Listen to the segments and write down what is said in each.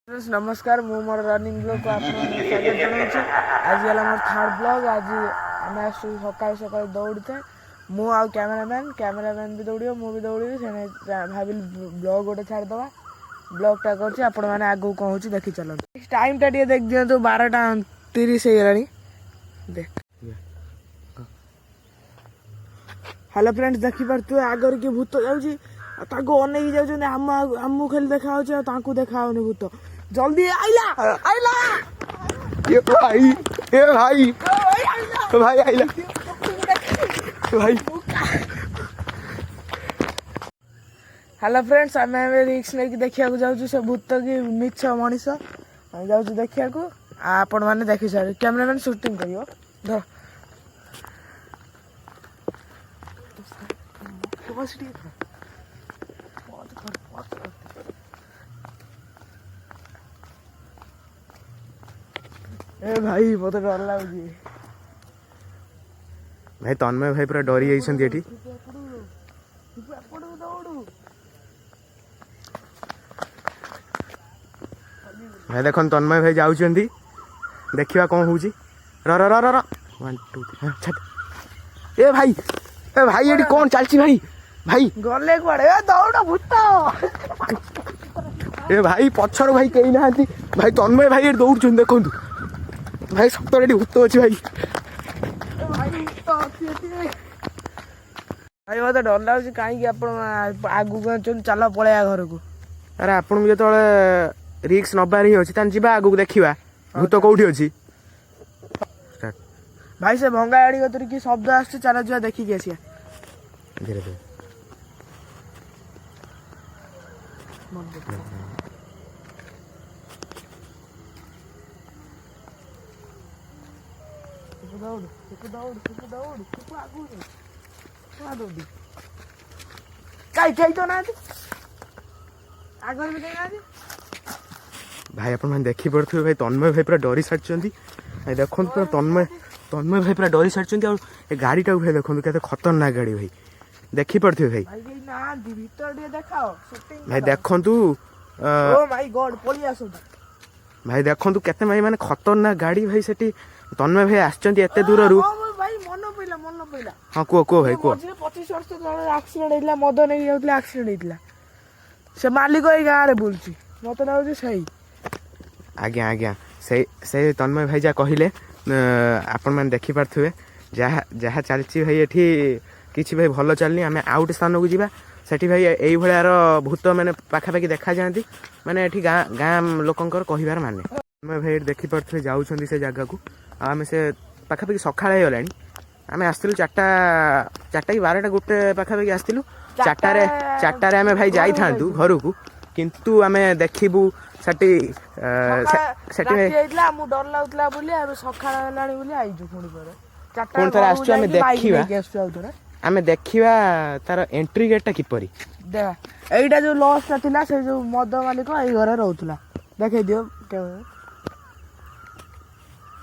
नमस्कार मु मोर running blog को आप स्वागत जनाऊँ। आज है मोर थर्ड ब्लॉग। आज आम सकाल सकाल दौड़ी थे मु आ कैमेरामैन भी दौड़ मु भी दौड़ी से भाविल ब्लॉग गोटे छाड़दे ब्लॉगटा कर आगे कौन हो देखी चलो। टाइम टा देख दिखाँ 12:30 हो देख। हेलो फ्रेंड्स देखी पारे आगर कि भूत जाऊँ अनेक जाऊँ खाली देखा देखा भूत जल्दी आइला आइला ये भाई आइला भाई। हेलो फ्रेंड्स आम रिक्स नहीं देखा जाऊँ से भूत कि मिछ मनीष जाऊँ देखा आपण मैंने देखी सारे कैमरामैन शूटिंग करियो धर ए भाई मत डर लगुच भाई तन्मय भाई पूरा डरी जाइए। भाई देख तन्मय भाई जाऊँ देखा कौन हो र 1 2 3 ए भाई ये कौन चलती भाई भाई गले कुआड़े दौड़ भूत ए भाई पछर भाई कही ना भाई तन्मय भाई दौड़ देखु भाई सतर भूत अच्छी भाई भाई मत डर लगुच कहीं आगू चल पलैया घर को। अरे आपन जो रिक्स नबार ही अच्छी जा आगू देखा भूत कौटी अच्छी भाई से भंगा गाड़ी कतर कि शब्द आस चल जा देखिए आसिया धीरे धीरे। भाई आप देखी पड़े भाई तन्मय भाई पूरा डरी सारी भाई देखो पूरा तन्मय भाई पूरा डरी सारी गाड़ी टाक भाई देखो के खतरनाक गाड़ी भाई देखी पड़े भाई भाई देखु भाई देखु केते भाई माने खतरनाक गाड़ी भाई सेठी तन्मय भाई आते दूर रू हाँ कह भाई कह 25 वर्ष तले एक्सीडेंट मद नहीं जाऊला एक्सीडेंट से मालिक ये गाँव में बुलची मत लगुच सही आज्ञा आज्ञा से तन्मय भाई जहाँ कहले आपण मैंने देखी पारे जहाँ जहाँ चलती भाई ये किसी भाई भल चलनी आम आउट स्थान को जावा सेठी भाई यही भार भूत मैंने पाखापाखि देखा जाती मैंने गाँ लोकंर कहबार माने तन्मय भाई देखी पारे जाऊँ से जगह को आम से पाखापाखि सकाळ गला आम आसलु 4टा कि 12टा गोटे पाखापाखि आसलु 4टारे आम भाई जाई था घर को किंतु आम देखू सेठी डर लगुला पुणी थे आस देखा आम देखा तार एंट्री गेटा किपरी देखा जो लॉस था से जो मद मालिक ये घर रोला देखे दियो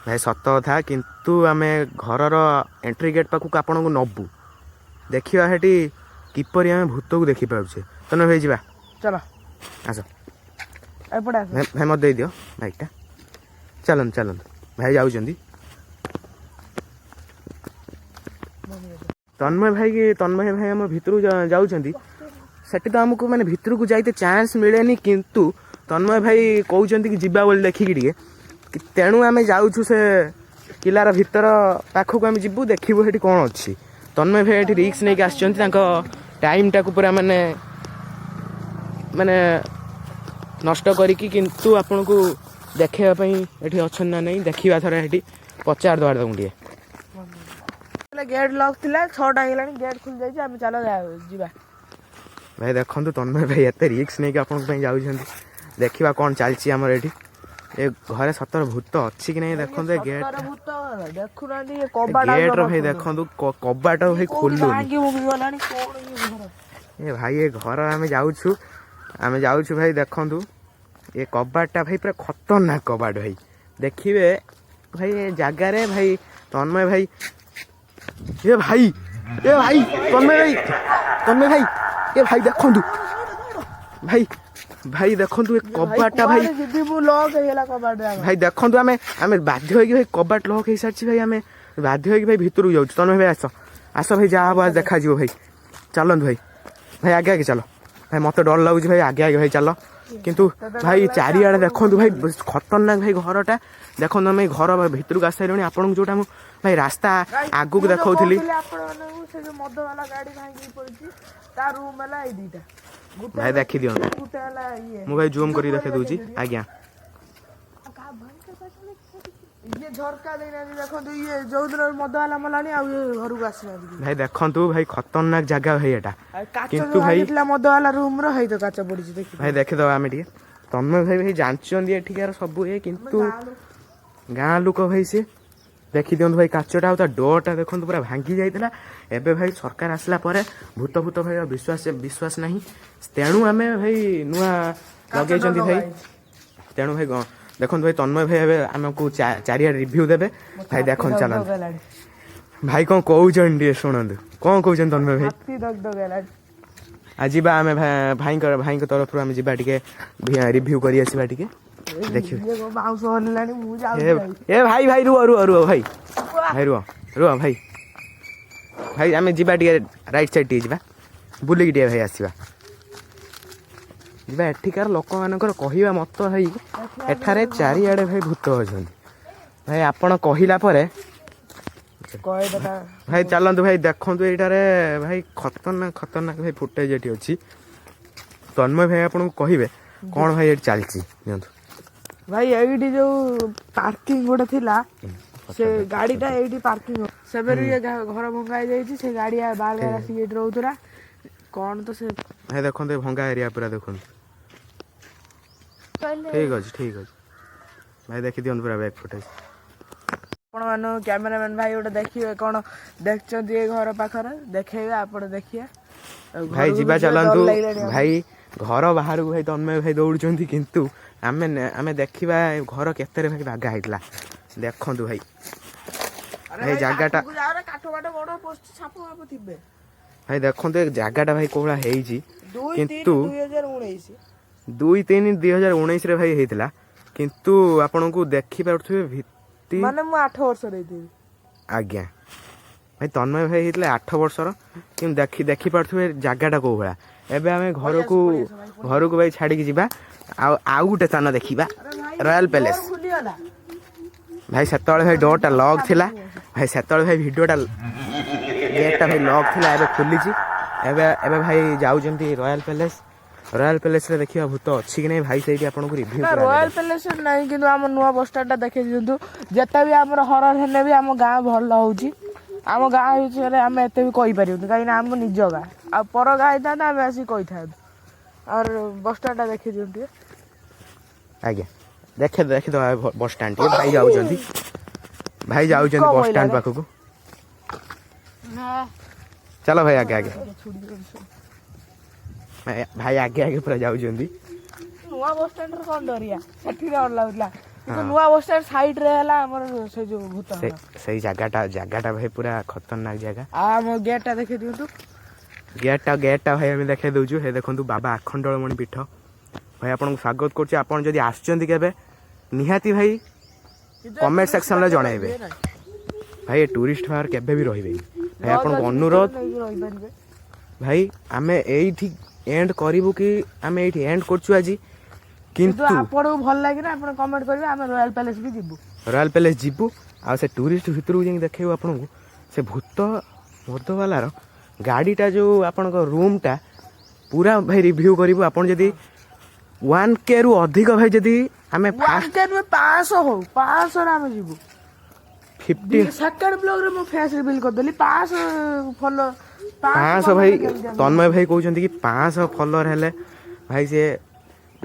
भाई सत कथा किंतु आम घर एंट्री गेट पाखक आपन को नबू देखा हेटी किपरी आम भूत को देखी पारे तन्मय भाई जा चलो आस एपटे भाई मत दे दियो बाइकटा चलन चलन भाई जाऊँ तन्मय भाई आम भितर जाऊँगी सेठी तो आमको मैंने भितर को जाइते चांस मिलेनी किंतु तन्मय भाई कहते कि जीवा बोली देखिकी तेणु आम जाऊँ से किलार भितर पाखक आम जीवु देखू ये कौन अच्छी तन्मय भाई ये रिक्स नहीं आसचंती टाइम टाक पूरा माने माने नष्ट करिकी किंतु आपन को देखापी ये अच्छा ना नहीं देखा थोड़ा ये पचार दबार तुम गेट लॉक थिला 6टा हेलानी गेट खुल जाई आम चलो जीवा भाई देखो तन्मय भाई एत रिक्स नहीं आपन जाऊँ देखा कौन चलती आमर ये ए घरे सतर भूत अच्छी कि नहीं देखो गेट भाई देखो कबाट भाई खोलू ए भाई ये घर आम जाऊँ भाई देखु ये कबाटा भाई पूरा खतरनाक कबाट भाई देखिए भाई ये जगार भाई तन्मय भाई तन्मय भाई ये भाई देखु भाई ଭାଇ ଦେଖନ୍ତୁ ଏ କବାଟଟା ଭାଇ ଯଦି ମୁଁ ଲକ୍ ହେଇଗଲା କବାଟ ଭାଇ ଦେଖନ୍ତୁ ଆମେ ଆମେ ବାଧ୍ୟ ହେଇକି ଭାଇ କବାଟ ଲକ୍ ହେଇସାରିଛି ଭାଇ ଆମେ ବାଧ୍ୟ ହେଇକି ଭାଇ ଭିତରକୁ ଯାଉଛୁ ତମେ ଭାଇ ଆସ ଆସ ଭାଇ ଯାହା ହବ ଆଜି ଦେଖାଯିବ ଭାଇ ଚାଲନ୍ତୁ ଭାଇ ଭାଇ ଆଗେ ଆଗେ ଚାଲ ଭାଇ ମତେ ଡର ଲାଗୁଛି ଭାଇ ଆଗେ ଆଗେ ଭାଇ ଚାଲ କିନ୍ତୁ ଭାଇ ଚାରିଆଡେ ଦେଖନ୍ତୁ ଭାଇ ଖତରନାକ ଭାଇ ଘରଟା ଦେଖନ୍ତୁ ଆମେ ଘର ଭିତରକୁ ଆସିସାରିଲୁଣି ଆପଣଙ୍କୁ ଯୋଉଟା ମୁଁ ଭାଇ ରାସ୍ତା ଆଗକୁ ଦେଖଉଥିଲି ଆପଣମାନଙ୍କୁ ସେ ଯୋଉ ମଦ ବାଲା ଗାଡି ଭାଙ୍ଗି ପଡିଛି ତା ରୁମ ହେଲା ଏଇ ଦିଟା ଭାଇ ଦେଖି ଦିଅନ୍ତୁ ଗୋଟେ ହେଲା ଇଏ ମୁଁ ଭାଇ ଜୁମ୍ କରି ଦେଖେଇ ଦଉଛି ଆଜ୍ଞା ଇଏ ଝରକା ଦେଇନାହାନ୍ତି ଦେଖନ୍ତୁ ଇଏ ଯୋଉଦିନ ମଦ ବାଲା ମଲାଣି ଆଉ ଇଏ ଘରକୁ ଆସିନାହାନ୍ତି ଭାଇ ଦେଖନ୍ତୁ ଭାଇ ଖତରନାକ ଜାଗା ଭାଇ ଏଟା କିନ୍ତୁ ଭାଇ ମଦ ବାଲା ରୁମ ର ହେଇତ କାଚ ପଡିଛି ଦେଖି ଭାଇ ଦେଖିଦବା ଆମେ ଟିକେ ତମେ ଭାଇ ଭାଇ ଜାଣିଛନ୍ତି ଏଠିକାର ସବୁ ଇଏ କିନ୍ତୁ ଗାଁ ଲୋକ ଭାଇ ସିଏ ଦେଖିଦିଅନ୍ତୁ ଭାଇ କାଚଟା ଆଉ ତା ଡୋରଟା ଦେଖନ୍ତୁ ପୁରା ଭାଙ୍ଗି ଯାଇଥିଲା ଏବେ ଭାଇ ସରକାର ଆସିଲା ପରେ ଭୂତ ଭୂତ ଭାଇ ବିଶ୍ୱାସ ନାହିଁ ତେଣୁ ଆମେ ଭାଇ ନୂଆ ଲଗେଇଛନ୍ତି ଭାଇ ତେଣୁ ଭାଇ ଦେଖନ୍ତୁ ଭାଇ ତନ୍ମୟ ଭାଇ ଏବେ ଆମକୁ ଚାରିଆଡେ ରିଭ୍ୟୁ ଦେବେ ଭାଇ ଦେଖନ୍ତୁ ଚାଲନ୍ତୁ ଭାଇ କଣ କହୁଛନ୍ତି ଟିକେ ଶୁଣନ୍ତୁ କଣ କହୁଛନ୍ତି ତନ୍ମୟ ଭାଇ ଯିବା ଆମେ ଭାଇଙ୍କ ତରଫରୁ ଆମେ ଯିବା ଟିକେ ରିଭ୍ୟୁ କରି ଆସିବା ଟିକେ ଦେଖିବେ ଏ ଭାଇ ଭାଇ ରୁହ ଭାଇ ଭାଇ ରୁହ ଭାଇ ଭାଇ ଆମେ ଯିବା ଟିକେ ରାଇଟ୍ ସାଇଡ୍ ଟିକେ ଯିବା ବୁଲିକି ଟିକେ ଭାଇ ଆସିବା ଯିବା ଏଠିକାର ଲୋକମାନଙ୍କର କହିବା ମତ ଭାଇ ଏଠାରେ ଚାରିଆଡେ ଭାଇ ଭୂତ ଅଛନ୍ତି ଭାଇ ଆପଣ କହିଲା ପରେ ଭାଇ ଚାଲନ୍ତୁ ଭାଇ ଦେଖନ୍ତୁ ଏଇଟାରେ ଭାଇ ଖତରନାକ ଭାଇ ଫୁଟେଜ ଏଠି ଅଛି ତନ୍ମୟ ଭାଇ ଆପଣଙ୍କୁ କହିବେ କଣ ଭାଇ ଏଠି ଚାଲିଛି ନିଅନ୍ତୁ ଭାଇ ଏଇଠି ଯୋଉ ପାର୍କିଂ ଗୋଟେ ଥିଲା ସେ ଗାଡିଟା ଏଇଠି ପାର୍କିଂ ସେବେରୁ ଇଏ ଘର ଭଙ୍ଗା ହେଇଯାଇଛି ସେ ଗାଡି ବାର ଆସିକି ଏଇଠି ରହୁଥିଲା କଣ ତ ସେ ଭାଇ ଦେଖନ୍ତୁ ଭଙ୍ଗା ଏରିଆ ପୁରା ଦେଖନ୍ତୁ ଠିକ ଅଛି ଭାଇ ଦେଖିଦିଅନ୍ତୁ ପୁରା ବ୍ୟାକ୍ ଫୁଟେଜ ଆପଣ ମାନଙ୍କୁ କ୍ୟାମେରାମ୍ୟାନ ଭାଇ ଗୋଟେ ଦେଖିବେ କଣ ଦେଖିଛନ୍ତି ଏ ଘର ପାଖରେ ଦେଖେଇବେ ଆପଣ ଦେଖିବେ ଭାଇ ଯିବା ଚାଲନ୍ତୁ ଭାଇ ଘର ବାହାରକୁ ଭାଇ ତନ୍ମୟ ଭାଇ ଦୌଡୁଛନ୍ତି କିନ୍ତୁ ଆମେ ଦେଖିବା ଘର କେତେରେ ଭାଇ ବାଗା ହେଇଥିଲା ଦେଖନ୍ତୁ ଭାଇ ଭାଇ ଜାଗାଟା ଭାଇ ଦେଖନ୍ତୁ ଏ ଜାଗାଟା ଭାଇ କୋଉଭଳିଆ ହେଇଛି କିନ୍ତୁ 2/3/2019 ଭାଇ ହେଇଥିଲା କିନ୍ତୁ ଆପଣଙ୍କୁ ଦେଖିପାରୁଥିବେ ଭିତ୍ତି ମାନେ ମୁଁ 8 ବର୍ଷ ହେଇଥିଲି ଆଜ୍ଞା ଭାଇ ତନ୍ମୟ ଭାଇ ହେଇଥିଲେ 8 ବର୍ଷର କିନ୍ତୁ ଦେଖିପାରୁଥିବେ ଜାଗାଟା କୋଉ ଭଳିଆ ଏବେ ଆମେ ଘରକୁ ଭାଇ ଛାଡିକି ଯିବା ଆଉ ଗୋଟେ ସ୍ଥାନ ଦେଖିବା ରୟାଲ ପ୍ୟାଲେସ ଭାଇ ସେତେବେଳେ ଭାଇ ଡୋରଟା ଲକ୍ ଥିଲା ଭାଇ ସେତେବେଳେ ଭାଇ ଭିଡିଓଟା ଗେଟଟା ଭାଇ ଲକ୍ ଥିଲା ଏବେ ଖୋଲିଛି ଏବେ ଭାଇ ଯାଉଛନ୍ତି ରୟାଲ ପ୍ୟାଲେସରେ ଦେଖିବା ଭୂତ ଅଛି କି ନାହିଁ ଭାଇ ସେଇଠି ଆପଣଙ୍କୁ ରିଭ୍ୟୁ ରୟାଲ ପ୍ୟାଲେସ ନାହିଁ କିନ୍ତୁ ଆମ ନୂଆ ବସଷ୍ଟାଣ୍ଡଟା ଦେଖେଇ ଦିଅନ୍ତୁ ଯେତେ ବି ଆମର ହରର ହେଲେ ବି ଆମ ଗାଁ ଭଲ ହଉଛି ଆମ ଗାଁ ବିଷୟରେ ଆମେ ଏତେ ବି କହିପାରିବୁନି କାହିଁକିନା ଆମ ନିଜ ଗାଁ ଆଉ ପର ଗାଁ ହେଇଥାନ୍ତା ଆମେ ଆସିକି କହିଥାନ୍ତୁ ଆଉ ବସଷ୍ଟାଣ୍ଡଟା ଦେଖେଇ ଦିଅନ୍ତୁ ଟିକେ ଆଜ୍ଞା ଦେଖିଦବା ବସଷ୍ଟାଣ୍ଡ ଟିକେ ଭାଇ ଯାଉଛନ୍ତି ବସଷ୍ଟାଣ୍ଡ ପାଖକୁ ଚାଲ ଭାଇ ଆଗେ ଭାଇ ଆଗେ ପୁରା ଯାଉଛନ୍ତି ନୂଆ ବସଷ୍ଟାଣ୍ଡରେ କଣ ଡରିଆ ସେଠି ଡର ଲାଗୁଥିଲା କିନ୍ତୁ ନୂଆ ବସଷ୍ଟାଣ୍ଡ ସାଇଡରେ ହେଲା ଆମର ସେ ଯୋଉ ଭୂତ ସେଇ ଜାଗାଟା ଭାଇ ପୁରା ଖତରନାକ ଜାଗା ଆମ ଗେଟଟା ଦେଖେଇ ଦିଅନ୍ତୁ ଗେଟଟା ଭାଇ ଆମେ ଦେଖେଇ ଦଉଛୁ ହେ ଦେଖନ୍ତୁ ବାବା ଆଖଣ୍ଡଳମଣି ପୀଠ ଭାଇ ଆପଣଙ୍କୁ ସ୍ୱାଗତ କରୁଛି ଆପଣ ଯଦି ଆସିଛନ୍ତି କେବେ ନିହାତି ଭାଇ କମେଣ୍ଟ ସେକ୍ସନରେ ଜଣାଇବେ ଭାଇ ଏ ଟୁରିଷ୍ଟ ଫାୟାର କେବେ ବି ରହିବେନି ଭାଇ ଆପଣଙ୍କୁ ଅନୁରୋଧ ଭାଇ ଆମେ ଏଇଠି ଏଣ୍ଡ କରିବୁ କି ଆମେ ଏଇଠି ଏଣ୍ଡ କରୁଛୁ ଆଜି କିନ୍ତୁ ଆପଣଙ୍କୁ ଭଲ ଲାଗିଲା ଆପଣ କମେଣ୍ଟ କରିବେ ଆମେ ରୟାଲ ପ୍ୟାଲେସ ଯିବୁ ଆଉ ସେ ଟୁରିଷ୍ଟ ଭିତରକୁ ଯାଇକି ଦେଖେଇବୁ ଆପଣଙ୍କୁ ସେ ଭୂତ ମଦବାଲାର ଗାଡିଟା ଯୋଉ ଆପଣଙ୍କ ରୁମଟା ପୁରା ଭାଇ ରିଭ୍ୟୁ କରିବୁ ଆପଣ ଯଦି 1K ରୁ ଅଧିକ ଭାଇ ଯଦି ଆମେ 500 ହଉ 500 ଆମେ ଯିବୁ 50 ସେକେଣ୍ଡ ବ୍ଲଗରେ ମୁଁ ଫେସ୍ ରିଭିଲ୍ କରିଦେଲି 500 ଫଲୋ 500 ଭାଇ ତନ୍ମୟ ଭାଇ କହୁଛନ୍ତି କି 500 ଫଲୋଅର ହେଲେ ଭାଇ ସେ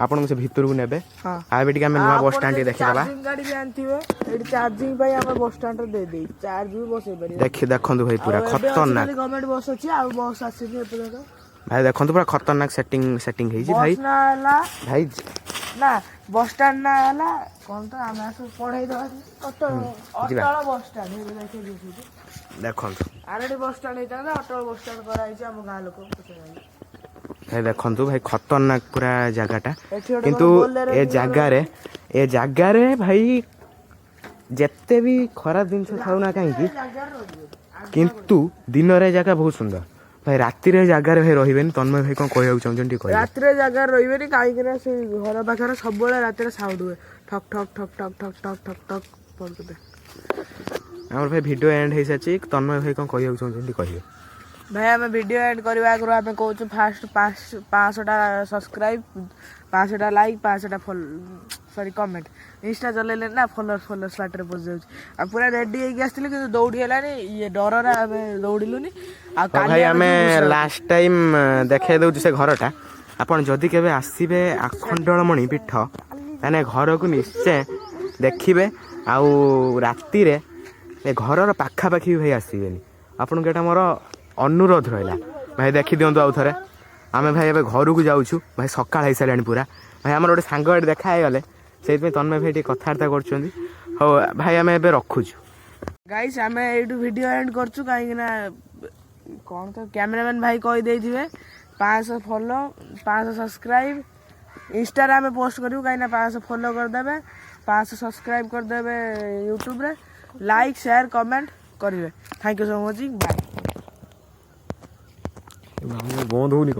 ଆପଣଙ୍କୁ ସେ ଭିତରକୁ ନେବେ ଆଉ ଏବେ ଟିକେ ଆମେ ନୂଆ ବସ୍ ଷ୍ଟାଣ୍ଡ ଟିକେ ଦେଖିଦେବା ଗାଡି ବି ଆଣିଥିବେ ଏଠି ଚାର୍ଜିଂ ପାଇଁ ଆମେ ବସ୍ ଷ୍ଟାଣ୍ଡରେ ଦେଇଦେଇ ଚାର୍ଜ ବି ବସେଇ ପାରିବେ ଦେଖନ୍ତୁ ଭାଇ ପୁରା ଖତରନାକ ଗଭର୍ଣ୍ଣମେଣ୍ଟ ବସ୍ ଅଛି ଆଉ ବସ୍ ଆସିନି ଏପର୍ଯ୍ୟନ୍ତ ଭାଇ ଦେଖନ୍ତୁ ପୁରା ଖତରନାକ ସେଟିଂ ହେଇଛି ଭାଇ ଭାଇ ନା ବସ୍ ଷ୍ଟାଣ୍ଡ ନା ହେଲା କଣ ତ ଆମେ ଆସୁ ପଢେଇଦବା ଅଟଳ ବସ୍ ଷ୍ଟାଣ୍ଡ ଦେଖନ୍ତୁ ଆରଡି ବସ୍ ଷ୍ଟାଣ୍ଡ ହେଇଥାନ୍ତା ଅଟଳ ବସ୍ ଷ୍ଟାଣ୍ଡ କରାହେଇଛି ଆମ ଗାଁ ଲୋକ ଭାଇ ଦେଖନ୍ତୁ ଭାଇ ଖତରନାକ ପୁରା ଜାଗାଟା ଏଠି ଗୋଟେ କିନ୍ତୁ କଣ ବୋଲେରୋ ଏ ଜାଗାରେ ଭାଇ ଯେତେ ବି ଖରାପ ଜିନିଷ ଥାଉ ନା କାହିଁକି କିନ୍ତୁ ଦିନରେ ଜାଗା ବହୁତ ସୁନ୍ଦର ଭାଇ ରାତିରେ ଜାଗାରେ ଭାଇ ରହିବେନି ତନ୍ମୟ ଭାଇ କଣ କହିବାକୁ ଚାହୁଁଛନ୍ତି ଟିକେ କହିବେ ରାତିରେ ଜାଗାରେ ରହିବେନି କାହିଁକି ନା ସେ ଘର ପାଖରେ ସବୁବେଳେ ରାତିରେ ସାଉଣ୍ଡ ହୁଏ ଠକ୍ ଠକ୍ ଠକ୍ ଠକ୍ ଠକ୍ ଠକ୍ ଠକ୍ ଠକ୍ ପଡୁଥିବେ। ଆମର ଭାଇ ଭିଡ଼ିଓ ଏଣ୍ଡ ହେଇସାରିଛି ତନ୍ମୟ ଭାଇ କଣ କହିବାକୁ ଚାହୁଁଛନ୍ତି କହିବେ ଭାଇ ଆମେ ଭିଡ଼ିଓ ଏଣ୍ଡ କରିବା ଆଗରୁ ଆମେ କହୁଛୁ ଫାଷ୍ଟ 500ଟା ସବସ୍କ୍ରାଇବ୍ 500ଟା ଲାଇକ୍ 500ଟା ସରି କମେଣ୍ଟ ଇନଷ୍ଟା ଚଲେଇଲେ ନା ଫଲୋର୍ସ ବାଟରେ ପଶିଯାଉଛି ଆଉ ପୁରା ରେଡ଼ି ହେଇକି ଆସିଥିଲି କିନ୍ତୁ ଦୌଡ଼ି ହେଲାନି ଇଏ ଡରରେ ଆମେ ଦୌଡ଼ିଲୁନି ଆଉ ହଉ ଭାଇ ଆମେ ଲାଷ୍ଟ ଟାଇମ୍ ଦେଖାଇ ଦେଉଛୁ ସେ ଘରଟା ଆପଣ ଯଦି କେବେ ଆସିବେ ଆଖଣ୍ଡଳମଣି ପୀଠ ତାହେଲେ ଘରକୁ ନିଶ୍ଚୟ ଦେଖିବେ ଆଉ ରାତିରେ ଏ ଘରର ପାଖାପାଖି ବି ଭାଇ ଆସିବେନି ଆପଣଙ୍କୁ ଏଇଟା ମୋର ଅନୁରୋଧ ରହିଲା ଭାଇ ଦେଖିଦିଅନ୍ତୁ ଆଉ ଥରେ ଆମେ ଭାଇ ଏବେ ଘରକୁ ଯାଉଛୁ ଭାଇ ସକାଳ ହେଇସାରିଲାଣି ପୁରା ଭାଇ ଆମର ଗୋଟେ ସାଙ୍ଗ ଏଠି ଦେଖା ହେଇଗଲେ ସେଇଥିପାଇଁ ତନ୍ମୟ ଭାଇ ଟିକେ କଥାବାର୍ତ୍ତା କରୁଛନ୍ତି ହଉ ଭାଇ ଆମେ ଏବେ ରଖୁଛୁ ଗାଇସ୍ ଆମେ ଏଇଠୁ ଭିଡ଼ିଓ ଏଣ୍ଡ କରୁଛୁ କାହିଁକି ନା କ'ଣ ତ କ୍ୟାମେରାମ୍ୟାନ୍ ଭାଇ କହିଦେଇଥିବେ 500 ଫଲୋ 500 ସବସ୍କ୍ରାଇବ୍ ଇନଷ୍ଟାରେ ଆମେ ପୋଷ୍ଟ କରିବୁ କାହିଁକିନା 500 ଫଲୋ କରିଦେବେ 500 ସବସ୍କ୍ରାଇବ୍ କରିଦେବେ ୟୁଟ୍ୟୁବରେ ଲାଇକ୍ ସେୟାର କମେଣ୍ଟ କରିବେ thank you so much bye ବନ୍ଦ ହଉନି